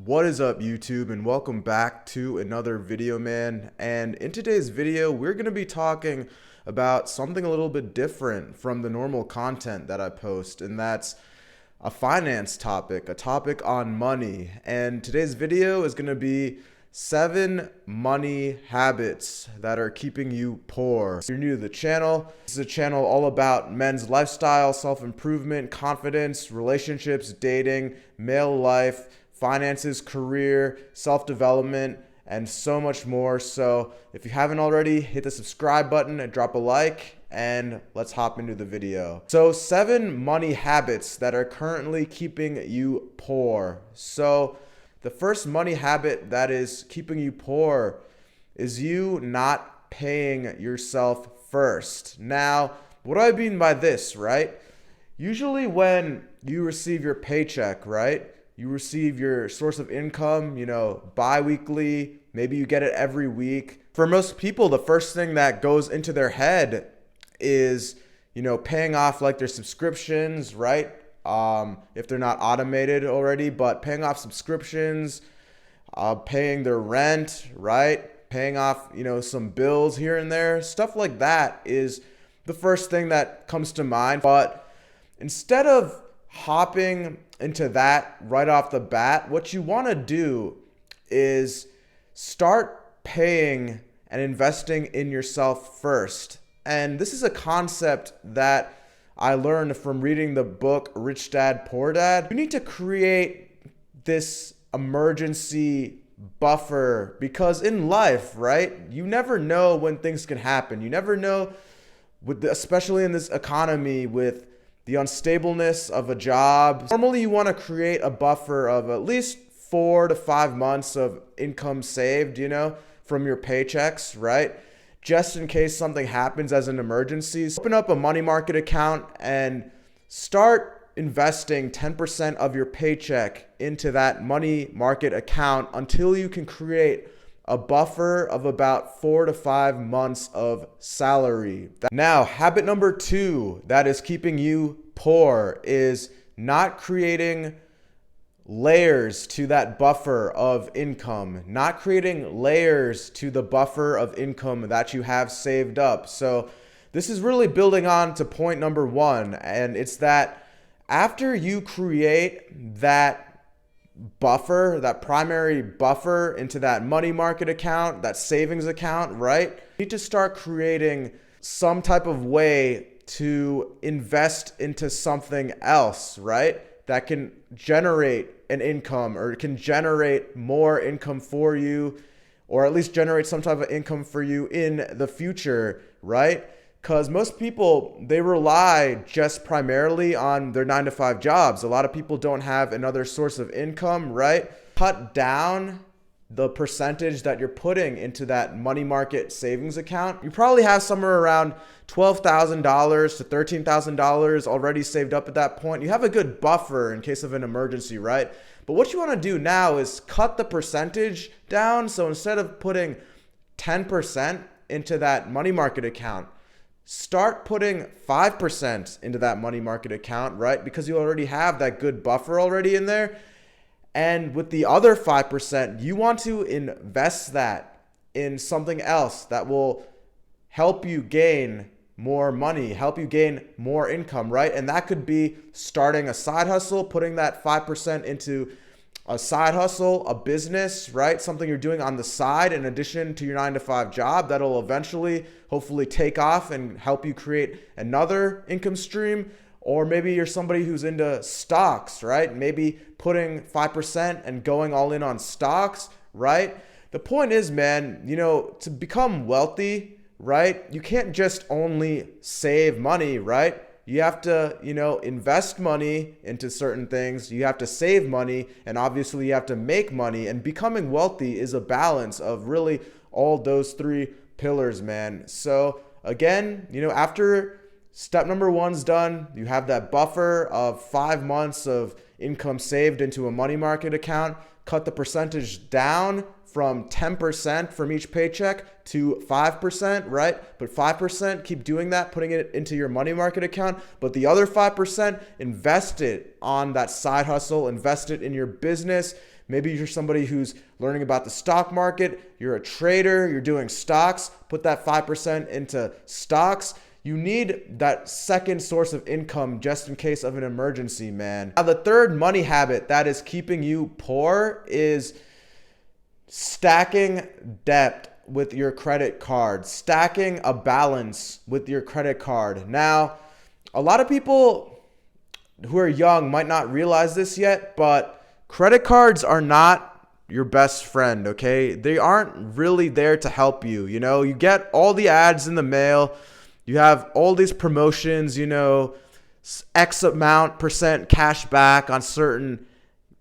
What is up, YouTube, and welcome back to another video, man. And in today's video, we're going to be talking about something a little bit different from the normal content that I post, and that's a finance topic, a topic on money. And today's video is going to be 7 money habits that are keeping you poor. If you're new to the channel, this is a channel all about men's lifestyle, self-improvement, confidence, relationships, dating, male life, finances, career, self-development, and so much more. So if you haven't already, hit the subscribe button and drop a like, and let's hop into the video. So 7 money habits that are currently keeping you poor. So the first money habit that is keeping you poor is you not paying yourself first. Now, what do I mean by this, right? Usually when you receive your paycheck, right? You receive your source of income, bi-weekly, maybe you get it every week. For most people, the first thing that goes into their head is, paying off like their subscriptions, right? If they're not automated already, but paying off subscriptions, paying their rent, right? Paying off, some bills here and there, stuff like that is the first thing that comes to mind. But instead of hopping into that right off the bat, what you want to do is start paying and investing in yourself first. And this is a concept that I learned from reading the book Rich Dad, Poor Dad. You need to create this emergency buffer because in life, right, you never know when things can happen. You never know, especially in this economy with the unstableness of a job. Normally, you want to create a buffer of at least 4 to 5 months of income saved, from your paychecks, right? Just in case something happens as an emergency. So open up a money market account and start investing 10% of your paycheck into that money market account until you can create a buffer of about 4 to 5 months of salary. Now, habit number 2 that is keeping you poor is not creating layers to that buffer of income, not creating layers to the buffer of income that you have saved up. So this is really building on to point number 1, and it's that after you create that buffer, that primary buffer into that money market account, that savings account, right? You need to start creating some type of way to invest into something else, right? That can generate an income or can generate more income for you, or at least generate some type of income for you in the future, right? Because most people, they rely just primarily on their 9-to-5 jobs. A lot of people don't have another source of income, right? Cut down the percentage that you're putting into that money market savings account. You probably have somewhere around $12,000 to $13,000 already saved up at that point. You have a good buffer in case of an emergency, right? But what you want to do now is cut the percentage down. So instead of putting 10% into that money market account, start putting 5% into that money market account, right? Because you already have that good buffer already in there. And with the other 5%, you want to invest that in something else that will help you gain more money, help you gain more income, right? And that could be starting a side hustle, putting that 5% into a side hustle, a business, right? Something you're doing on the side in addition to your 9-to-5 job that'll eventually, hopefully take off and help you create another income stream. Or maybe you're somebody who's into stocks, right? Maybe putting 5% and going all in on stocks, right? The point is, man, to become wealthy, right? You can't just only save money, right? You have to, invest money into certain things. You have to save money, and obviously you have to make money. And becoming wealthy is a balance of really all those 3 pillars, man. So again, after step number 1's done, you have that buffer of 5 months of income saved into a money market account. Cut the percentage down from 10% from each paycheck to 5%, right? But 5%, keep doing that, putting it into your money market account. But the other 5%, invest it on that side hustle, invest it in your business. Maybe you're somebody who's learning about the stock market. You're a trader. You're doing stocks. Put that 5% into stocks. You need that second source of income just in case of an emergency, man. Now, the third money habit that is keeping you poor is stacking debt with your credit card, stacking a balance with your credit card. Now, a lot of people who are young might not realize this yet, but credit cards are not your best friend, okay? They aren't really there to help you. You know, you get all the ads in the mail, you have all these promotions, you know, X amount percent cash back on certain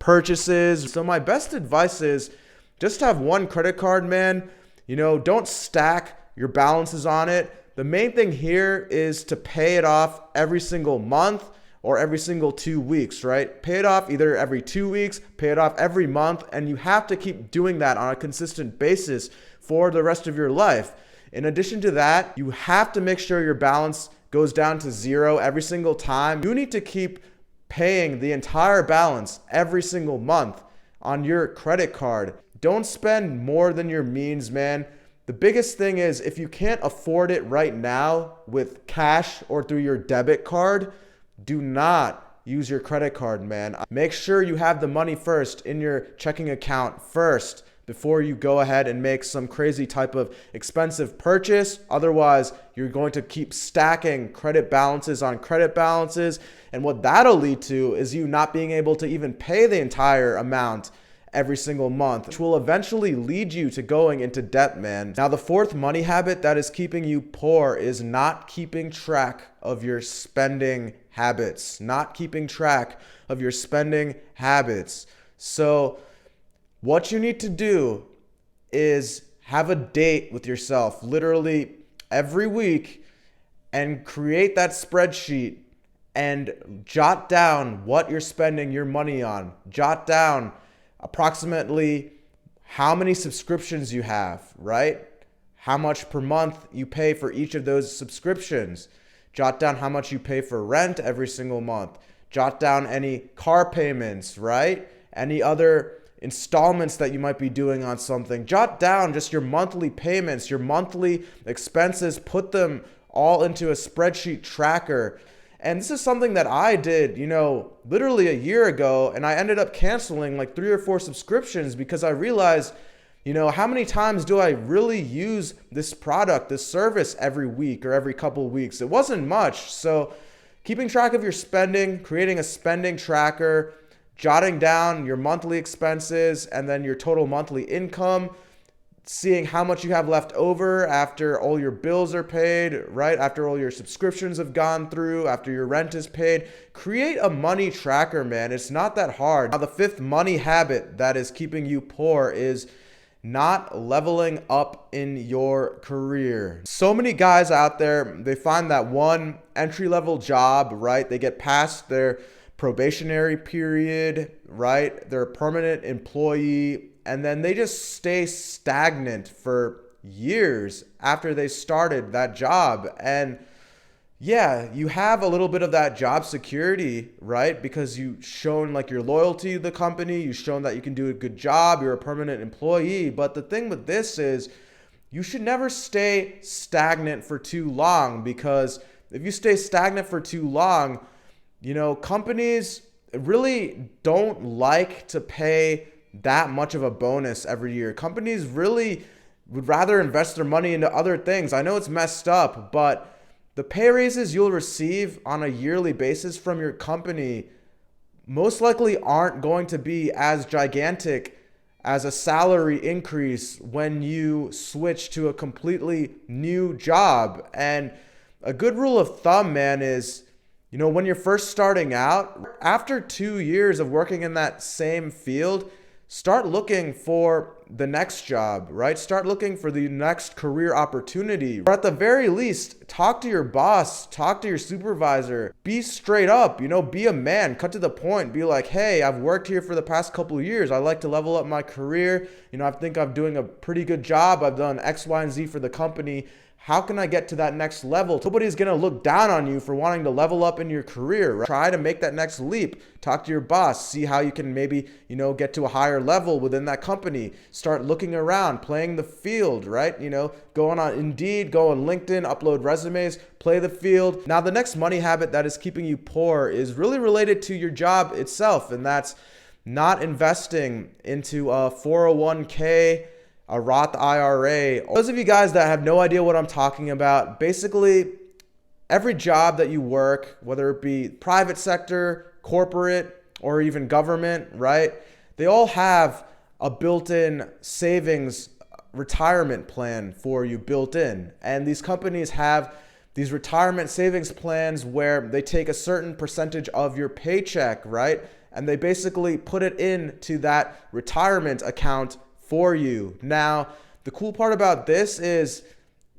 purchases. So my best advice is just have one credit card, man. You know, don't stack your balances on it. The main thing here is to pay it off every single month or every single 2 weeks, right? Pay it off either every 2 weeks, pay it off every month, and you have to keep doing that on a consistent basis for the rest of your life. In addition to that, you have to make sure your balance goes down to zero every single time. You need to keep paying the entire balance every single month on your credit card. Don't spend more than your means, man. The biggest thing is if you can't afford it right now with cash or through your debit card, do not use your credit card, man. Make sure you have the money first in your checking account first before you go ahead and make some crazy type of expensive purchase. Otherwise, you're going to keep stacking credit balances on credit balances. And what that'll lead to is you not being able to even pay the entire amount every single month, which will eventually lead you to going into debt, man. Now, the fourth money habit that is keeping you poor is not keeping track of your spending habits. Not keeping track of your spending habits. So what you need to do is have a date with yourself literally every week and create that spreadsheet and jot down what you're spending your money on. Jot down approximately how many subscriptions you have, right? How much per month you pay for each of those subscriptions. Jot down how much you pay for rent every single month. Jot down any car payments, right? Any other installments that you might be doing on something. Jot down just your monthly payments, your monthly expenses. Put them all into a spreadsheet tracker. And this is something that I did, you know, literally a year ago, and I ended up canceling like 3 or 4 subscriptions because I realized, you know, how many times do I really use this product, this service every week or every couple of weeks? It wasn't much. So keeping track of your spending, creating a spending tracker, jotting down your monthly expenses and then your total monthly income, seeing how much you have left over after all your bills are paid, right? After all your subscriptions have gone through, after your rent is paid. Create a money tracker, man. It's not that hard. Now, the fifth money habit that is keeping you poor is not leveling up in your career. So many guys out there, they find that one entry-level job, right? They get past their probationary period, right? They're a permanent employee, and then they just stay stagnant for years after they started that job. And yeah, you have a little bit of that job security, right? Because you've shown like your loyalty to the company, you've shown that you can do a good job, you're a permanent employee. But the thing with this is you should never stay stagnant for too long, because if you stay stagnant for too long, you know, companies really don't like to pay that much of a bonus every year. Companies really would rather invest their money into other things. I know it's messed up, but the pay raises you'll receive on a yearly basis from your company most likely aren't going to be as gigantic as a salary increase when you switch to a completely new job. And a good rule of thumb, man, is, you know, when you're first starting out, after 2 years of working in that same field, start looking for the next job, right? Start looking for the next career opportunity. Or at the very least, talk to your boss, talk to your supervisor, be straight up, you know, be a man, cut to the point, be like, hey, I've worked here for the past couple of years. I'd like to level up my career. You know, I think I'm doing a pretty good job. I've done X, Y, and Z for the company. how can I get to that next level? Nobody's going to look down on you for wanting to level up in your career, right? Try to make that next leap. Talk to your boss, see how you can maybe, get to a higher level within that company. Start looking around, playing the field, right? Go on Indeed, go on LinkedIn, upload resumes, play the field. Now, the next money habit that is keeping you poor is really related to your job itself, and that's not investing into a 401k, a Roth IRA. Those of you guys that have no idea what I'm talking about, basically every job that you work, whether it be private sector, corporate, or even government, right? They all have a built-in savings retirement plan for you built in. And these companies have these retirement savings plans where they take a certain percentage of your paycheck, right? And they basically put it into that retirement account for you. Now, the cool part about this is,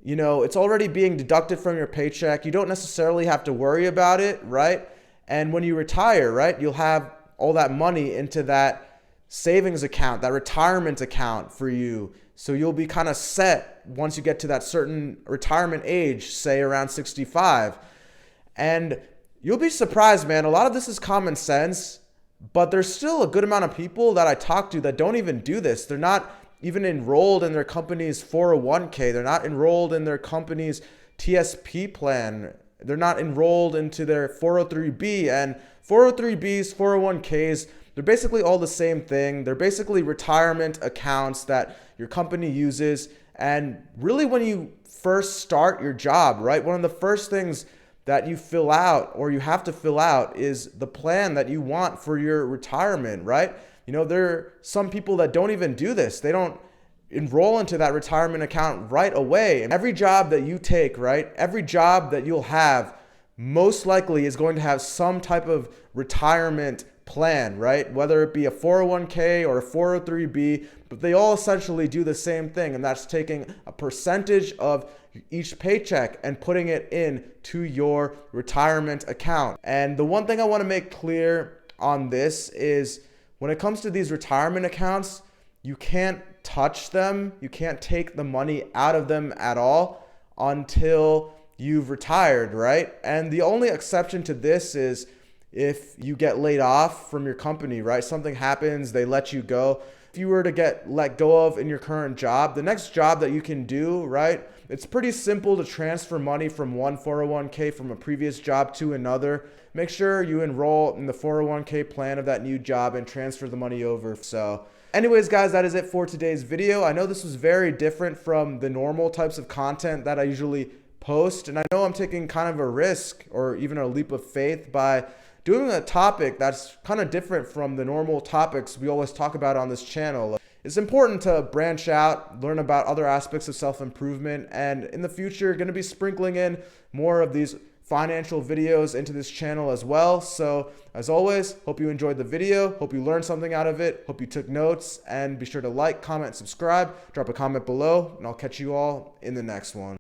it's already being deducted from your paycheck. You don't necessarily have to worry about it, right? And when you retire, right, you'll have all that money into that savings account, that retirement account for you. So you'll be kind of set once you get to that certain retirement age, say around 65. And you'll be surprised, man. A lot of this is common sense. But there's still a good amount of people that I talk to that don't even do this. They're not even enrolled in their company's 401k. They're not enrolled in their company's TSP plan. They're not enrolled into their 403b. And 403bs, 401ks, they're basically all the same thing. They're basically retirement accounts that your company uses. And really, when you first start your job, right, one of the first things that you fill out, or you have to fill out, is the plan that you want for your retirement, right? There are some people that don't even do this. They don't enroll into that retirement account right away. And every job that you take, right? Every job that you'll have most likely is going to have some type of retirement plan, right? Whether it be a 401k or a 403b, but they all essentially do the same thing. And that's taking a percentage of each paycheck and putting it in to your retirement account. And the one thing I want to make clear on this is when it comes to these retirement accounts, you can't touch them. You can't take the money out of them at all until you've retired, right? And the only exception to this is if you get laid off from your company, right? Something happens, they let you go. If you were to get let go of in your current job, the next job that you can do, right? It's pretty simple to transfer money from one 401k from a previous job to another. Make sure you enroll in the 401k plan of that new job and transfer the money over. So anyways, guys, that is it for today's video. I know this was very different from the normal types of content that I usually post. And I know I'm taking kind of a risk or even a leap of faith by doing a topic that's kind of different from the normal topics we always talk about on this channel. It's important to branch out, learn about other aspects of self-improvement, and in the future, going to be sprinkling in more of these financial videos into this channel as well. So as always, hope you enjoyed the video, hope you learned something out of it, hope you took notes, and be sure to like, comment, subscribe, drop a comment below, and I'll catch you all in the next one.